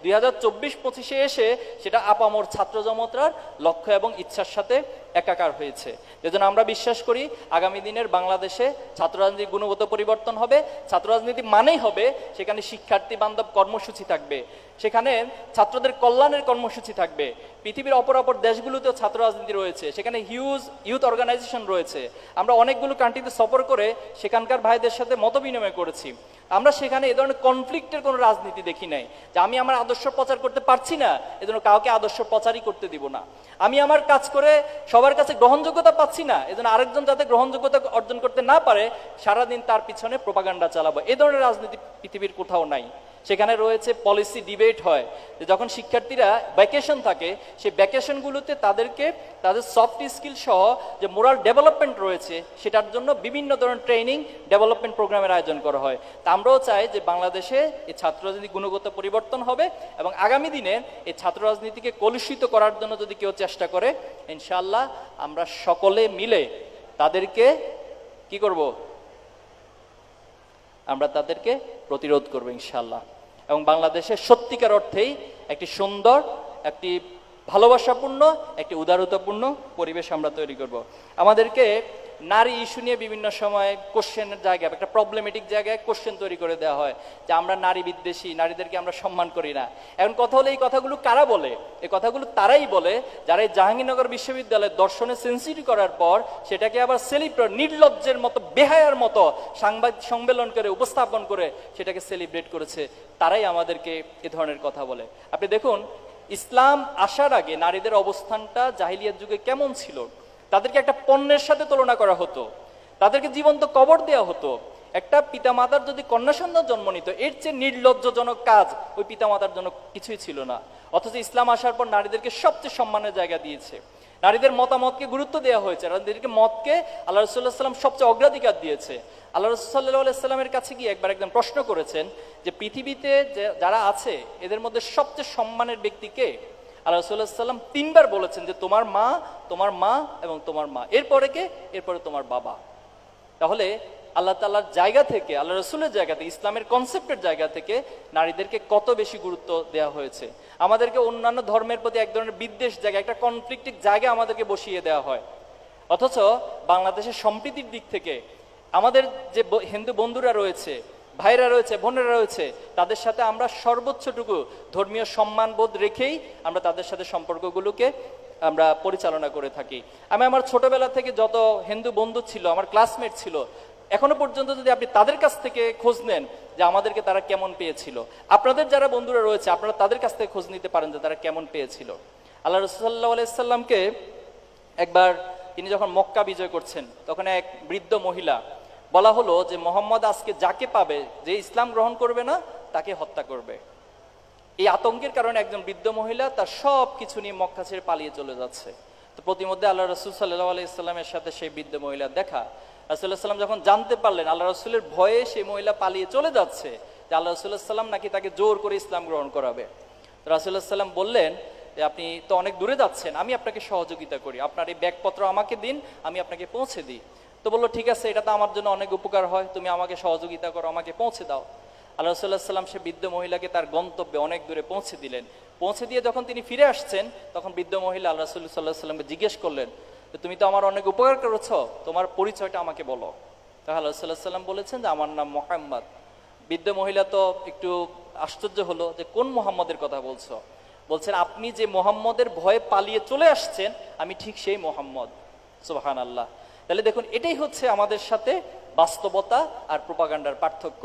2024-25-এ এসে সেটা আপামর ছাত্র জনতার লক্ষ্য এবং ইচ্ছার সাথে একাকার হয়েছে। যেজন্য আমরা বিশ্বাস করি আগামী দিনের বাংলাদেশে ছাত্র রাজনীতির গুণগত পরিবর্তন হবে। ছাত্র রাজনীতি মানেই হবে সেখানে শিক্ষার্থী বান্ধব কর্মসূচি থাকবে, সেখানে ছাত্রদের কল্যাণের কর্মসূচি থাকবে। পৃথিবীর অপর দেশগুলোতেও ছাত্র রাজনীতি রয়েছে, সেখানে হিউজ ইউথ অর্গানাইজেশন রয়েছে। আমরা অনেকগুলো কান্ট্রিতে সফর করে সেখানকার ভাইদের সাথে মত বিনিময় করেছি। আমরা সেখানে এ ধরনের কনফ্লিক্টের কোনো রাজনীতি দেখি নাই, যে আমি আমার আদর্শ প্রচার করতে পারছি না এজন্য কাউকে আদর্শ প্রচারই করতে দিব না, আমি আমার কাজ করে সবার কাছে গ্রহণযোগ্যতা পাচ্ছি না এজন্য আরেকজন যাতে গ্রহণযোগ্যতা অর্জন করতে না পারে সারাদিন তার পিছনে প্রোপাগান্ডা চালাবো। এ ধরনের রাজনীতি পৃথিবীর কোথাও নাই। সেখানে রয়েছে পলিসি ডিবেট হয়, যে যখন শিক্ষার্থীরা ভ্যাকেশন থাকে সেই ভ্যাকেশনগুলোতে তাদেরকে তাদের সফট স্কিল সহ যে মোরাল ডেভেলপমেন্ট রয়েছে সেটার জন্য বিভিন্ন ধরনের ট্রেনিং ডেভেলপমেন্ট প্রোগ্রামের আয়োজন করা হয়। তা আমরাও চাই যে বাংলাদেশে এই ছাত্র রাজনীতি গুণগত পরিবর্তন হবে এবং আগামী দিনে এই ছাত্র রাজনীতিকে কলুষিত করার জন্য যদি কেউ চেষ্টা করে, ইনশাআল্লাহ আমরা সকলে মিলে তাদেরকে কি করব, আমরা তাদেরকে প্রতিরোধ করব ইনশাআল্লাহ। এবং বাংলাদেশের সত্যিকার অর্থেই একটি সুন্দর, একটি ভালোবাসাপূর্ণ, একটি উদারতাপূর্ণ পরিবেশ আমরা তৈরি করব। আমাদেরকে নারী ইস্যু নিয়ে বিভিন্ন সময় কোশ্চেনের জায়গায়, একটা প্রবলেমেটিক জায়গায় কোশ্চেন তৈরি করে দেওয়া হয় যে আমরা নারী বিদ্বেষী, নারীদেরকে আমরা সম্মান করি না। এখন কথা হলো এই কথাগুলো কারা বলে? এই কথাগুলো তারাই বলে যারা এই জাহাঙ্গীরনগর বিশ্ববিদ্যালয়ে দর্শনে সেন্সিটিভ করার পর সেটাকে আবার সেলিব্রেট, নির্লজ্জের মতো, বেহায়ার মতো সাংবাদিক সম্মেলন করে উপস্থাপন করে সেটাকে সেলিব্রেট করেছে। তারাই আমাদেরকে এ ধরনের কথা বলে। আপনি দেখুন ইসলাম আসার আগে নারীদের অবস্থানটা জাহিলিয়াত যুগে কেমন ছিল। তাদেরকে একটা পণ্যের সাথে তুলনা করা হতো, তাদেরকে জীবন্ত কবর দেওয়া হতো। একটা পিতামাতার যদি কন্যা সন্তান জন্ম নিত, এর চেয়ে নির্লজ্জজনক কাজ ওই পিতামাতার জন্য কিছুই ছিল না। অথচ ইসলাম আসার পর নারীদেরকে সবচেয়ে সম্মানের জায়গা দিয়েছে, নারীদের মতামতকে গুরুত্ব দেওয়া হয়েছে, নারীদেরকে মতকে আল্লাহ রাসূলুল্লাহ সাল্লাল্লাহু আলাইহি ওয়াসাল্লাম সবচেয়ে অগ্রাধিকার দিয়েছে। আল্লাহ রাসূল সাল্লাল্লাহু আলাইহি ওয়াসাল্লামের কাছে গিয়ে একবার একজন প্রশ্ন করেছেন যে পৃথিবীতে যারা আছে এদের মধ্যে সবচেয়ে সম্মানের ব্যক্তি কে? আল্লাহ রাসূলুল্লাহ সাল্লাম 3 বার বলেছেন যে তোমার মা, তোমার মা এবং তোমার মা, এরপরে কে? এরপরে তোমার বাবা। তাহলে আল্লাহ তাআলার জায়গা থেকে, আল্লাহ রসুলের জায়গা থেকে, ইসলামের কনসেপ্টের জায়গা থেকে নারীদেরকে কত বেশি গুরুত্ব দেওয়া হয়েছে। আমাদেরকে অন্যান্য ধর্মের প্রতি এক ধরনের বিদ্বেষ জায়গা, একটা কনফ্লিক্টিক জায়গা আমাদেরকে বসিয়ে দেওয়া হয়। অথচ বাংলাদেশের সম্প্রীতির দিক থেকে আমাদের যে হিন্দু বন্ধুরা রয়েছে, ভাইরা রয়েছে, বোনেরা রয়েছে, তাদের সাথে আমরা সর্বোচ্চটুকু ধর্মীয় সম্মানবোধ রেখেই আমরা তাদের সাথে সম্পর্কগুলোকে আমরা পরিচালনা করে থাকি। আমি আমার ছোটবেলা থেকে যত হিন্দু বন্ধু ছিল, আমার ক্লাসমেট ছিল, এখনো পর্যন্ত যদি আপনি তাদের কাছ থেকে খোঁজ নেন যে আমাদেরকে তারা কেমন পেয়েছিল, আপনাদের যারা বন্ধুরা রয়েছে আপনারা তাদের কাছ থেকে খোঁজ নিতে পারেন যে তারা কেমন পেয়েছিল। আল্লাহ রাসূল সাল্লাল্লাহু আলাইহি সাল্লামকে একবার তিনি যখন মক্কা বিজয় করছেন, তখন এক বৃদ্ধ মহিলা, বলা হলো যে মোহাম্মদ আজকে যাকে পাবে, যে ইসলাম গ্রহণ করবে না তাকে হত্যা করবে। এই আতঙ্কের কারণে একজন বৃদ্ধ মহিলা তার সব কিছু নিয়ে মক্কা ছেড়ে পালিয়ে চলে যাচ্ছে। তো প্রতিমধ্যে আল্লাহ রাসূল সাল্লাল্লাহু আলাইহি সাল্লামের সাথে সেই বৃদ্ধ মহিলার দেখা। রাসূলুল্লাহ সাল্লাম যখন জানতে পারলেন আল্লাহ রাসূলের ভয়ে সেই মহিলা পালিয়ে চলে যাচ্ছে, যে আল্লাহ রাসূলুল্লাহ সাল্লাম নাকি তাকে জোর করে ইসলাম গ্রহণ করাবে, রাসূলুল্লাহ সাল্লাম বললেন যে আপনি তো অনেক দূরে যাচ্ছেন, আমি আপনাকে সহযোগিতা করি, আপনার এই ব্যাগপত্র আমাকে দিন, আমি আপনাকে পৌঁছে দিই। তো বললো ঠিক আছে, এটা তো আমার জন্য অনেক উপকার হয়, তুমি আমাকে সহযোগিতা করো, আমাকে পৌঁছে দাও। আল্লাহ রাসূলুল্লাহ সাল্লাম সে বৃদ্ধ মহিলাকে তার গন্তব্যে অনেক দূরে পৌঁছে দিলেন। পৌঁছে দিয়ে যখন তিনি ফিরে আসছেন, তখন বৃদ্ধ মহিলা আল্লাহ রাসূল সাল্লাল্লাহু আলাইহি ওয়াসাল্লামকে জিজ্ঞেস করলেন যে তুমি তো আমার অনেক উপকার করেছো, তোমার পরিচয়টা আমাকে বলো। তাহলে আল্লাহ রাসূল সাল্লাল্লাহু আলাইহি ওয়াসাল্লাম বলেছেন যে আমার নাম মুহাম্মদ। বৃদ্ধ মহিলা তো একটু আশ্চর্য হলো যে কোন মুহাম্মদের কথা বলছো? বলছেন আপনি যে মুহাম্মদের ভয়ে পালিয়ে চলে আসছেন, আমি ঠিক সেই মুহাম্মদ। সুবহানাল্লাহ। তাহলে দেখুন, এটাই হচ্ছে আমাদের সাথে বাস্তবতা আর প্রোপাগান্ডার পার্থক্য।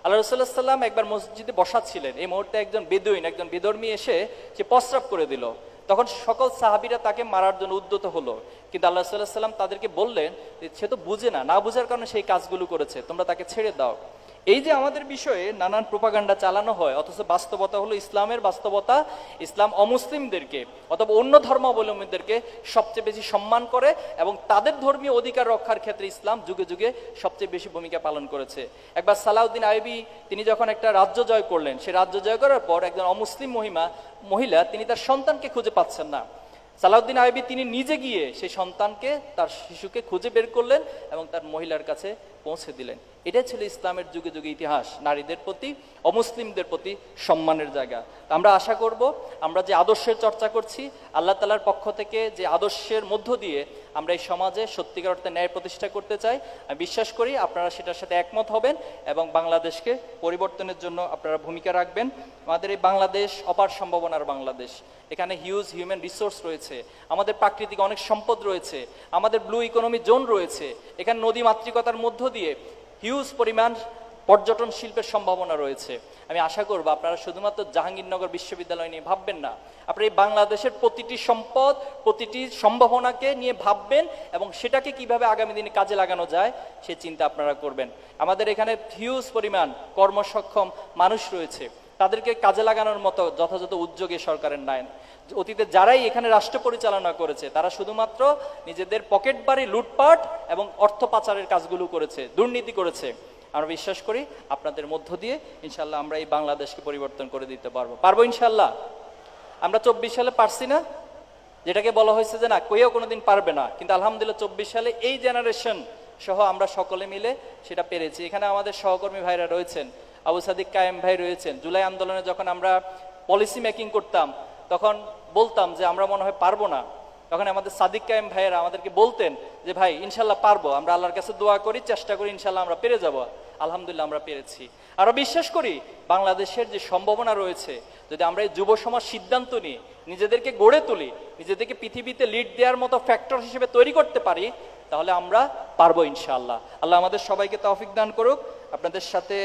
আল্লাহ রাসূলুল্লাহ সাল্লাম একবার মসজিদে বসা ছিলেন, এই মুহূর্তে একজন বেদুইন, একজন বিধর্মী এসে সে প্রস্রাব করে দিল। তখন সকল সাহাবীরা তাকে মারার জন্য উদ্যত হলো, কিন্তু আল্লাহ রাসূলুল্লাহ সাল্লাম তাদেরকে বললেন যে সে তো বুঝে না, না বুঝার কারণে সেই কাজগুলো করেছে, তোমরা তাকে ছেড়ে দাও। এই যে আমাদের বিষয়ে নানান প্রোপাগান্ডা চালানো হয়, অথচ বাস্তবতা হলো ইসলামের বাস্তবতা, ইসলাম অমুসলিমদেরকে অথবা অন্য ধর্মাবলম্বীদেরকে সবচেয়ে বেশি সম্মান করে এবং তাদের ধর্মীয় অধিকার রক্ষার ক্ষেত্রে ইসলাম যুগে যুগে সবচেয়ে বেশি ভূমিকা পালন করেছে। একবার সালাউদ্দিন আইয়ুবী তিনি যখন একটা রাজ্য জয় করলেন, সে রাজ্য জয় করার পর একজন অমুসলিম মহিলা তিনি তার সন্তানকে খুঁজে পাচ্ছেন না। সালাউদ্দিন আইয়ুবী তিনি নিজে গিয়ে সেই সন্তানকে, তার শিশুকে খুঁজে বের করলেন এবং তার মহিলার কাছে পৌঁছে দিলেন। এটাই ছিল ইসলামের যুগে যুগে ইতিহাস, নারীদের প্রতি, অমুসলিমদের প্রতি সম্মানের জায়গা। আমরা আশা করব আমরা যে আদর্শের চর্চা করছি, আল্লাহ তাআলার পক্ষ থেকে যে আদর্শের মধ্য দিয়ে আমরা এই সমাজে সত্যিকার অর্থে ন্যায় প্রতিষ্ঠা করতে চাই, আমি বিশ্বাস করি আপনারা সেটার সাথে একমত হবেন এবং বাংলাদেশকে পরিবর্তনের জন্য আপনারা ভূমিকা রাখবেন। আমাদের এই বাংলাদেশ অপার সম্ভাবনার বাংলাদেশ, এখানে হিউজ হিউম্যান রিসোর্স রয়েছে, আমাদের প্রাকৃতিক অনেক সম্পদ রয়েছে, আমাদের ব্লু ইকোনমি জোন রয়েছে, এখানে নদী মাতৃকতার মধ্য দিয়ে হিউজ পরিমাণ পর্যটন শিল্পের সম্ভাবনা রয়েছে। আমি আশা করব আপনারা শুধুমাত্র জাহাঙ্গীরনগর বিশ্ববিদ্যালয় নিয়ে ভাববেন না, আপনারা এই বাংলাদেশের প্রতিটি সম্পদ, প্রতিটি সম্ভাবনাকে নিয়ে ভাববেন এবং সেটাকে কিভাবে আগামী দিনে কাজে লাগানো যায় সে চিন্তা আপনারা করবেন। আমাদের এখানে হিউজ পরিমাণ কর্মসক্ষম মানুষ রয়েছে, তাদেরকে কাজে লাগানোর মতো যথাযথ উদ্যোগে সরকারের নাই। অতীতে যারাই এখানে রাষ্ট্র পরিচালনা করেছে তারা শুধুমাত্র নিজেদের পকেট বাড়ি, লুটপাট এবং অর্থ পাচারের কাজগুলো করেছে, দুর্নীতি করেছে। আমরা বিশ্বাস করি আপনাদের মধ্য দিয়ে ইনশাল্লাহ আমরা এই বাংলাদেশকে পরিবর্তন করে দিতে পারবো ইনশাল্লাহ। আমরা 24 সালে পারছি না, যেটাকে বলা হয়েছে যে না কেউ কোনোদিন পারবে না, কিন্তু আলহামদুলিল্লাহ 24 সালে এই জেনারেশন সহ আমরা সকলে মিলে সেটা পেরেছি। এখানে আমাদের সহকর্মী ভাইরা রয়েছেন, আবু সাদিক কায়েম ভাই রয়েছেন। জুলাই আন্দোলনে যখন আমরা পলিসি মেকিং করতাম তখন বলতাম যে আমরা মনে হয় পারবো না, তখন আমাদের সাদিক কায়েম ভাইয়েরা আমাদেরকে বলতেন যে ভাই ইনশাল্লাহ পারবো, আমরা আল্লাহর কাছে দোয়া করি, চেষ্টা করি, ইনশাল্লাহ আমরা পেরে যাব। আলহামদুলিল্লাহ আমরা পেরেছি। আরো বিশ্বাস করি বাংলাদেশের যে সম্ভাবনা রয়েছে, যদি আমরা এই যুব সমাজ সিদ্ধান্ত নিই, নিজেদেরকে গড়ে তুলি, নিজেদেরকে পৃথিবীতে লিড দেওয়ার মতো ফ্যাক্টর হিসেবে তৈরি করতে পারি, তাহলে আমরা পারবো ইনশাআল্লাহ। আল্লাহ আমাদের সবাইকে তৌফিক দান করুক। আপনাদের সাথে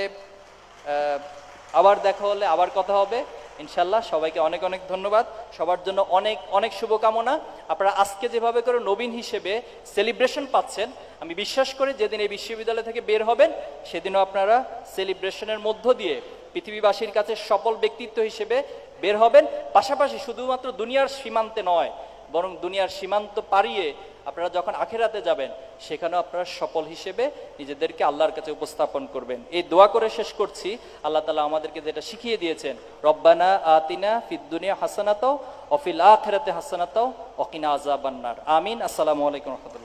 আবার দেখা হলে আবার কথা হবে ইনশাল্লাহ। সবাইকে অনেক অনেক ধন্যবাদ, সবার জন্য অনেক অনেক শুভকামনা। আপনারা আজকে যেভাবে করে নবীন হিসেবে সেলিব্রেশন পাচ্ছেন, আমি বিশ্বাস করি যেদিন এই বিশ্ববিদ্যালয় থেকে বের হবেন সেদিনও আপনারা সেলিব্রেশনের মধ্য দিয়ে পৃথিবীবাসীর কাছে সফল ব্যক্তিত্ব হিসেবে বের হবেন। পাশাপাশি শুধুমাত্র দুনিয়ার সীমান্তে নয়, বরং দুনিয়ার সীমান্ত পাড়িয়ে আপনারা যখন আখিরাতে যাবেন সেখানেও আপনারা সফল হিসেবে নিজেদেরকে আল্লাহর কাছে উপস্থাপন করবেন। এই দোয়া করে শেষ করছি, আল্লাহ তাআলা আমাদেরকে যেটা শিখিয়ে দিয়েছেন, রব্বানা আতিনা ফিদ দুনিয়া হাসানাতাও ওয়া ফিল আখিরাতি হাসানাতাও ওয়া কিনা আযাবান্নার। আমিন। আসসালামু আলাইকুম ওয়া রাহমাতুল্লাহ।